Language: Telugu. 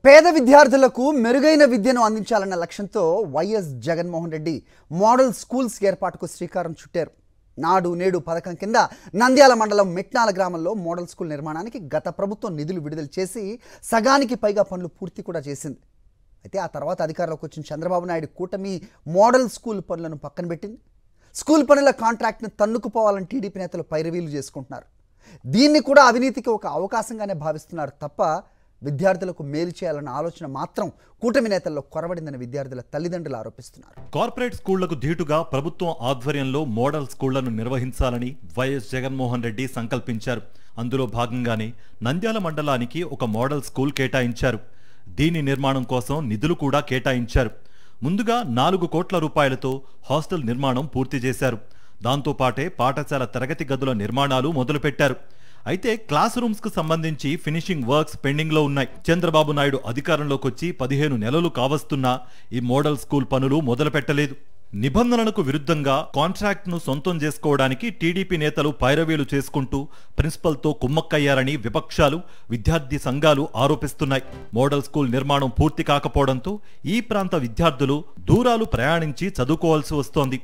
పేద విద్యార్థులకు మెరుగైన విద్యను అందించాలన్న లక్ష్యంతో YS Jaganmohan Reddy model schools ఏర్పాటుకు శ్రీకారం చుట్టారు. నాడు నేడు పథకం కింద నంద్యాల మండలం మెట్నాల గ్రామంలో మోడల్ స్కూల్ నిర్మాణానికి గత ప్రభుత్వం నిధులు విడుదల చేసి సగానికి పైగా పనులు పూర్తి కూడా చేసింది. అయితే ఆ తర్వాత అధికారంలోకి వచ్చిన చంద్రబాబు నాయుడు కూటమి మోడల్ స్కూల్ పనులను పక్కన పెట్టింది. స్కూల్ పనుల కాంట్రాక్ట్ను తన్నుకుపోవాలని టీడీపీ నేతలు పైరవీలు చేసుకుంటున్నారు. దీన్ని కూడా అవినీతికి ఒక అవకాశంగానే భావిస్తున్నారు తప్ప విద్యార్థులకు మేలు చేయాలన్న ఆలోచన మాత్రం కూటమి నేతల్లో కొరవడిందని విద్యార్థుల తల్లిదండ్రులు ఆరోపిస్తున్నారు. కార్పొరేట్ స్కూళ్లకు ధీటుగా ప్రభుత్వం ఆధ్వర్యంలో మోడల్ స్కూళ్లను నిర్వహించాలని వైఎస్ జగన్మోహన్ రెడ్డి సంకల్పించారు. అందులో భాగంగానే నంద్యాల మండలానికి ఒక మోడల్ స్కూల్ కేటాయించారు. దీని నిర్మాణం కోసం నిధులు కూడా కేటాయించారు. ముందుగా 4 కోట్ల రూపాయలతో హాస్టల్ నిర్మాణం పూర్తి చేశారు. దాంతోపాటే పాఠశాల తరగతి గదుల నిర్మాణాలు మొదలుపెట్టారు. అయితే క్లాస్ రూమ్స్ కు సంబంధించి ఫినిషింగ్ వర్క్స్ పెండింగ్ లో ఉన్నాయి. చంద్రబాబు నాయుడు అధికారంలోకి వచ్చి 15 నెలలు కావస్తున్నా ఈ మోడల్ స్కూల్ పనులు మొదలు పెట్టలేదు. నిబంధనలకు విరుద్ధంగా కాంట్రాక్ట్ ను సొంతం చేసుకోవడానికి టీడీపీ నేతలు పైరవీలు చేసుకుంటూ ప్రిన్సిపల్ తో కుమ్మక్కయ్యారని విపక్షాలు, విద్యార్థి సంఘాలు ఆరోపిస్తున్నాయి. మోడల్ స్కూల్ నిర్మాణం పూర్తి కాకపోవడంతో ఈ ప్రాంత విద్యార్థులు దూరాలు ప్రయాణించి చదువుకోవాల్సి వస్తోంది.